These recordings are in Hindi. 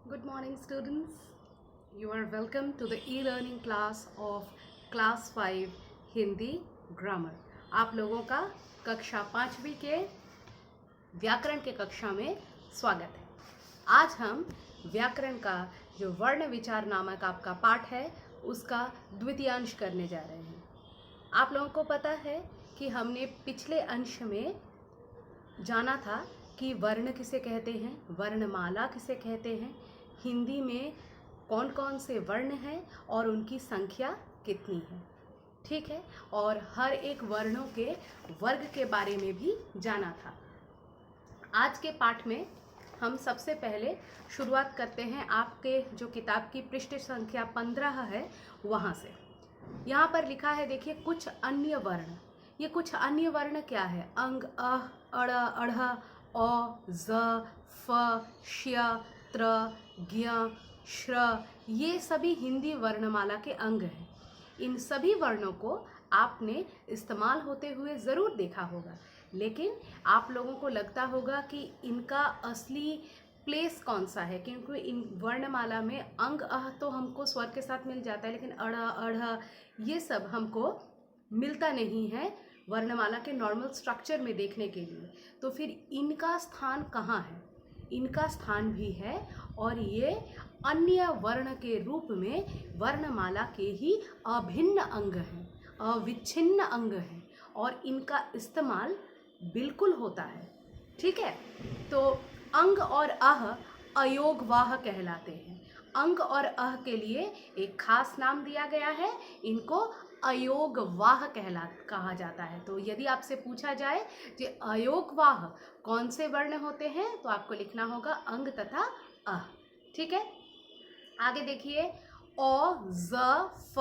Good morning, students. You are welcome to the e-learning class of Class 5 Hindi grammar. आप लोगों का कक्षा 5वीं के व्याकरण के कक्षा में स्वागत है। आज हम व्याकरण का जो वर्ण विचार नामक आपका पाठ है उसका द्वितीयांश करने जा रहे हैं। आप लोगों को पता है कि हमने पिछले अंश में जाना था कि वर्ण किसे कहते हैं, वर्णमाला किसे कहते हैं, हिंदी में कौन कौन से वर्ण हैं और उनकी संख्या कितनी है। ठीक है, और हर एक वर्णों के वर्ग के बारे में भी जाना था। आज के पाठ में हम सबसे पहले शुरुआत करते हैं आपके जो किताब की पृष्ठ संख्या 15 है वहाँ से। यहाँ पर लिखा है, देखिए, कुछ अन्य वर्ण। ये कुछ अन्य वर्ण क्या है? अंग, अह, अड़, अढ़, औ, ज, फ, श्य, त्र, ज्ञ, श्र, ये सभी हिंदी वर्णमाला के अंग हैं। इन सभी वर्णों को आपने इस्तेमाल होते हुए ज़रूर देखा होगा, लेकिन आप लोगों को लगता होगा कि इनका असली प्लेस कौन सा है, क्योंकि इन वर्णमाला में अंग, अह तो हमको स्वर के साथ मिल जाता है, लेकिन अड़, अढ़ ये सब हमको मिलता नहीं है वर्णमाला के नॉर्मल स्ट्रक्चर में देखने के लिए। तो फिर इनका स्थान कहाँ है? इनका स्थान भी है और ये अन्य वर्ण के रूप में वर्णमाला के ही अभिन्न अंग हैं, अविच्छिन्न अंग हैं, और इनका इस्तेमाल बिल्कुल होता है। ठीक है, तो अंग और अह अयोगवाह कहलाते हैं। अंग और अह के लिए एक खास नाम दिया गया है, इनको अयोगवाह कहा जाता है। तो यदि आपसे पूछा जाए कि अयोगवाह कौन से वर्ण होते हैं, तो आपको लिखना होगा अंग तथा अह। ठीक है, आगे देखिए, ओ, ज, फ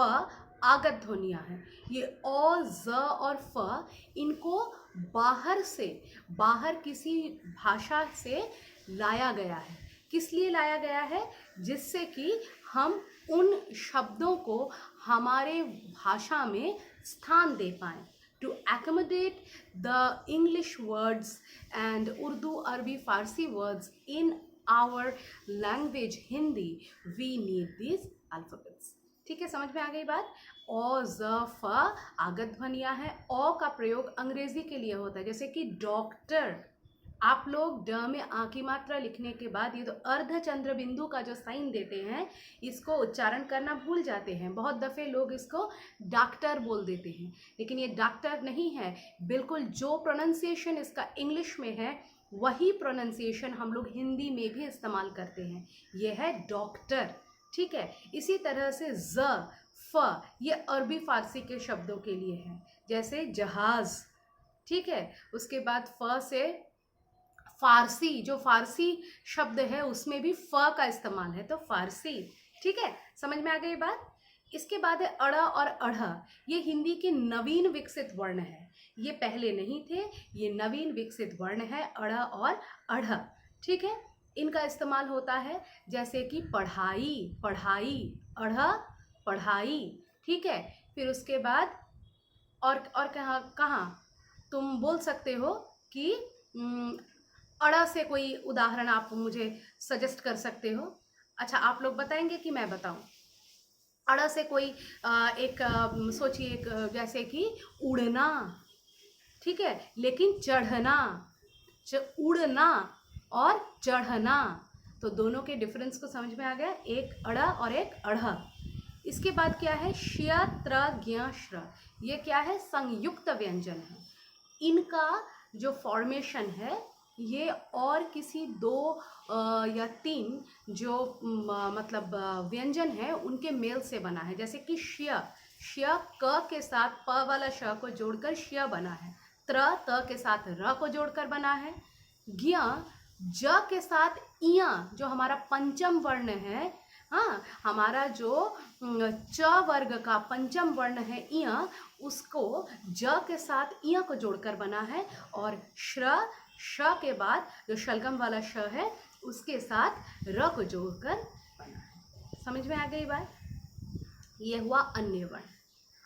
आगत ध्वनियाँ हैं। ये ओ, ज और फ, इनको बाहर किसी भाषा से लाया गया है। किस लिए लाया गया है? जिससे कि हम उन शब्दों को हमारे भाषा में स्थान दे पाएँ। To accommodate the English words and Urdu, Arabi, Farsi words in our language Hindi, we need these alphabets. ठीक है, समझ में आ गई बात? ओ, ज, फ आगत ध्वनियाँ हैं। ओ का प्रयोग अंग्रेजी के लिए होता है, जैसे कि डॉक्टर। आप लोग ड में आ की मात्रा लिखने के बाद ये तो अर्धचंद्र बिंदु का जो साइन देते हैं, इसको उच्चारण करना भूल जाते हैं। बहुत दफ़े लोग इसको डॉक्टर बोल देते हैं, लेकिन ये डॉक्टर नहीं है। बिल्कुल जो प्रोनाउंसिएशन इसका इंग्लिश में है वही प्रोनाउंसिएशन हम लोग हिंदी में भी इस्तेमाल करते हैं। ये है डॉक्टर। ठीक है, इसी तरह से ज, फ ये अरबी फारसी के शब्दों के लिए है, जैसे जहाज। ठीक है, उसके बाद फ से फारसी, जो फारसी शब्द है उसमें भी फ का इस्तेमाल है, तो फारसी। ठीक है, समझ में आ गई बात? इसके बाद है अड़ और अढ़। ये हिंदी के नवीन विकसित वर्ण है, ये पहले नहीं थे, ये नवीन विकसित वर्ण है अड़ और अढ़। ठीक है, इनका इस्तेमाल होता है जैसे कि पढ़ाई, पढ़ाई, अढ़ पढ़ाई। ठीक है, फिर उसके बाद और कहाँ तुम बोल सकते हो कि अड़ा से कोई उदाहरण आप मुझे सजेस्ट कर सकते हो। अच्छा, आप लोग बताएंगे कि मैं बताऊं? अड़ा से कोई एक सोचिए, एक जैसे कि उड़ना। ठीक है, लेकिन चढ़ना, उड़ना और चढ़ना, तो दोनों के डिफरेंस को समझ में आ गया, एक अड़ा और एक अढ़। इसके बाद क्या है? श्य, त्र, ज्ञ, श्र, ये क्या है? संयुक्त व्यंजन है। इनका जो फॉर्मेशन है ये और किसी दो या तीन जो मतलब व्यंजन है उनके मेल से बना है। जैसे कि श्य, श्य क के साथ प वाला श को जोड़कर श्य बना है। त्र, त के साथ र को जोड़कर बना है। ज्ञ, ज के साथ इय, जो हमारा पंचम वर्ण है, हाँ, हमारा जो च वर्ग का पंचम वर्ण है इय, उसको ज के साथ इय को जोड़कर बना है। और श्र, श के बाद जो शलगम वाला श है उसके साथ र को जोड़कर बना है। समझ में आ गई बात? ये हुआ अन्य वर्ण।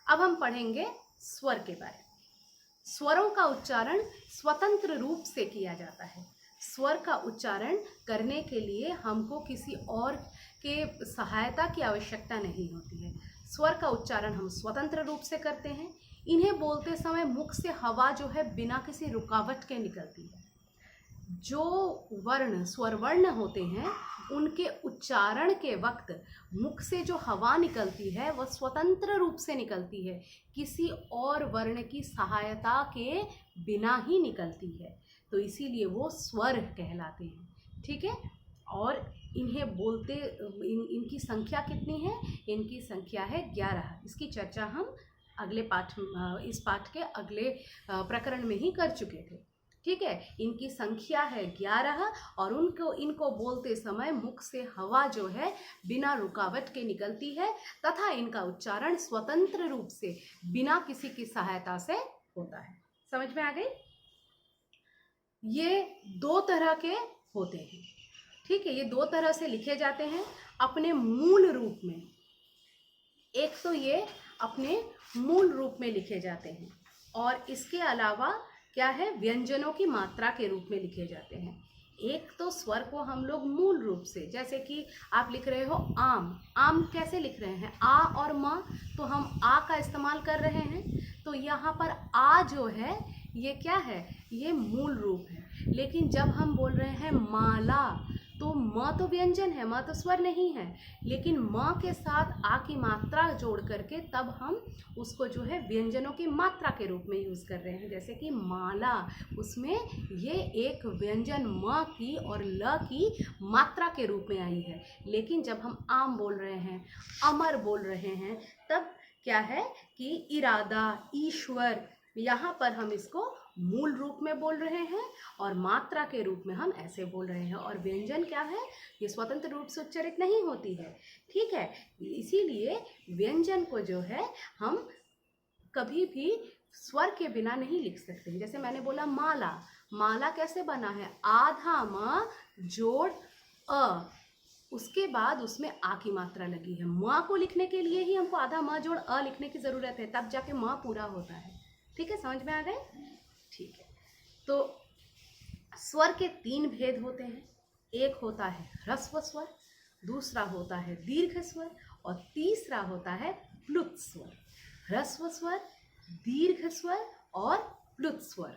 अब हम पढ़ेंगे स्वर के बारे में। स्वरों का उच्चारण स्वतंत्र रूप से किया जाता है। स्वर का उच्चारण करने के लिए हमको किसी और के सहायता की आवश्यकता नहीं होती है। स्वर का उच्चारण हम स्वतंत्र रूप से करते हैं। इन्हें बोलते समय मुख से हवा जो है बिना किसी रुकावट के निकलती है। जो वर्ण स्वर वर्ण होते हैं उनके उच्चारण के वक्त मुख से जो हवा निकलती है वह स्वतंत्र रूप से निकलती है, किसी और वर्ण की सहायता के बिना ही निकलती है, तो इसीलिए वो स्वर कहलाते हैं। ठीक है। और इन्हें बोलते इनकी संख्या कितनी है? इनकी संख्या है 11। इसकी चर्चा हम अगले पाठ इस पाठ के अगले प्रकरण में ही कर चुके थे। ठीक है। इनकी संख्या है 11 और इनको बोलते समय मुख से हवा जो है बिना रुकावट के निकलती है तथा इनका उच्चारण स्वतंत्र रूप से बिना किसी की सहायता से होता है। समझ में आ गई? ये 2 तरह के होते हैं। ठीक है। ये 2 तरह से लिखे जाते हैं अपने मूल रूप में। एक तो ये अपने मूल रूप में लिखे जाते हैं और इसके अलावा क्या है, व्यंजनों की मात्रा के रूप में लिखे जाते हैं। एक तो स्वर को हम लोग मूल रूप से, जैसे कि आप लिख रहे हो आम, आम कैसे लिख रहे हैं? आ और म, तो हम आ का इस्तेमाल कर रहे हैं, तो यहाँ पर आ जो है ये क्या है? ये मूल रूप है। लेकिन जब हम बोल रहे हैं माला, तो म तो व्यंजन है, म तो स्वर नहीं है, लेकिन म के साथ आ की मात्रा जोड़ करके तब हम उसको जो है व्यंजनों की मात्रा के रूप में यूज़ कर रहे हैं। जैसे कि माला, उसमें ये एक व्यंजन म की और ल की मात्रा के रूप में आई है। लेकिन जब हम आम बोल रहे हैं, अमर बोल रहे हैं, तब क्या है कि इरादा, ईश्वर, यहाँ पर हम इसको मूल रूप में बोल रहे हैं और मात्रा के रूप में हम ऐसे बोल रहे हैं। और व्यंजन क्या है? ये स्वतंत्र रूप से उच्चारित नहीं होती है। ठीक है। इसीलिए व्यंजन को जो है हम कभी भी स्वर के बिना नहीं लिख सकते। जैसे मैंने बोला माला, माला कैसे बना है? आधा म जोड़ अ, उसके बाद उसमें आ की मात्रा लगी है। म को लिखने के लिए ही हमको आधा म जोड़ अ लिखने की ज़रूरत है, तब जाके म पूरा होता है। ठीक है। समझ में आ गए? ठीक है। तो स्वर के 3 भेद होते हैं। एक होता है ह्रस्व स्वर, दूसरा होता है दीर्घ स्वर और तीसरा होता है प्लुत स्वर। ह्रस्व स्वर, दीर्घ स्वर और प्लुत स्वर।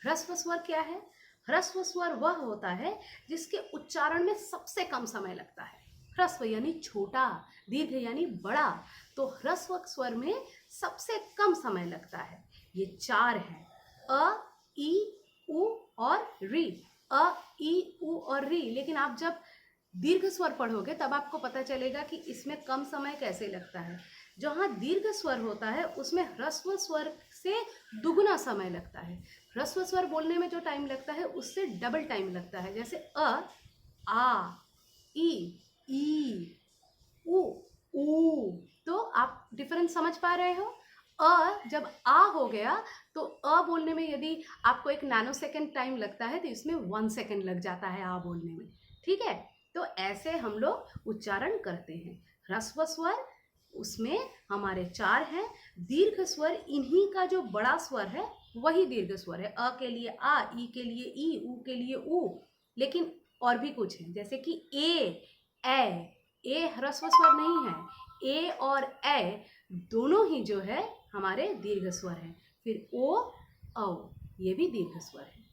ह्रस्व स्वर क्या है? ह्रस्व स्वर वह होता है जिसके उच्चारण में सबसे कम समय लगता है। ह्रस्व यानी छोटा, दीर्घ यानी बड़ा, तो ह्रस्व स्वर में सबसे कम समय लगता है। ये 4 हैं, अ, ई, उ और री। अ, ई, उ और री। लेकिन आप जब दीर्घ स्वर पढ़ोगे तब आपको पता चलेगा कि इसमें कम समय कैसे लगता है। जहाँ दीर्घ स्वर होता है उसमें ह्रस्व स्वर से दुगुना समय लगता है। ह्रस्व स्वर बोलने में जो टाइम लगता है उससे डबल टाइम लगता है। जैसे अ, आ, ई, उ, ऊ। तो आप डिफरेंस समझ पा रहे हो? जब आ हो गया तो अ बोलने में यदि आपको 1 नैनो सेकेंड टाइम लगता है तो इसमें 1 सेकेंड लग जाता है आ बोलने में। ठीक है। तो ऐसे हम लोग उच्चारण करते हैं। ह्रस्व स्वर उसमें हमारे 4 हैं। दीर्घ स्वर इन्हीं का जो बड़ा स्वर है वही दीर्घ स्वर है। अ के लिए आ, ई के लिए ई, उ के लिए उ। लेकिन और भी कुछ है, जैसे कि ए ह्रस्व स्वर नहीं है। ए और ए दोनों ही जो है हमारे दीर्घ स्वर हैं। फिर ओ, औ, ये भी दीर्घ स्वर है।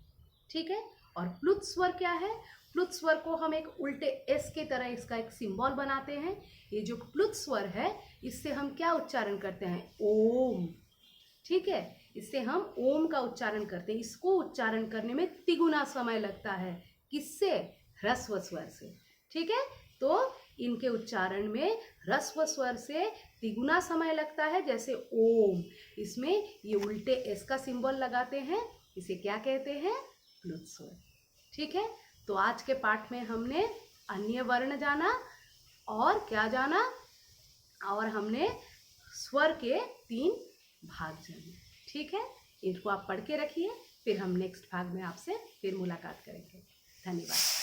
ठीक है। और प्लुत स्वर क्या है? प्लुत स्वर को हम एक उल्टे एस के तरह इसका एक सिंबल बनाते हैं। ये जो प्लुत स्वर है इससे हम क्या उच्चारण करते हैं? ओम। ठीक है। इससे हम ओम का उच्चारण करते हैं। इसको उच्चारण करने में तिगुना समय लगता है। किससे? ह्रस्व स्वर से। ठीक है। तो इनके उच्चारण में ह्रस्व स्वर से तिगुना समय लगता है। जैसे ओम, इसमें ये उल्टे एस का सिंबल लगाते हैं। इसे क्या कहते हैं? प्लुत स्वर। ठीक है। तो आज के पाठ में हमने अन्य वर्ण जाना और क्या जाना, और हमने स्वर के 3 भाग जाने। ठीक है। इनको आप पढ़ के रखिए, फिर हम नेक्स्ट भाग में आपसे फिर मुलाकात करेंगे। धन्यवाद।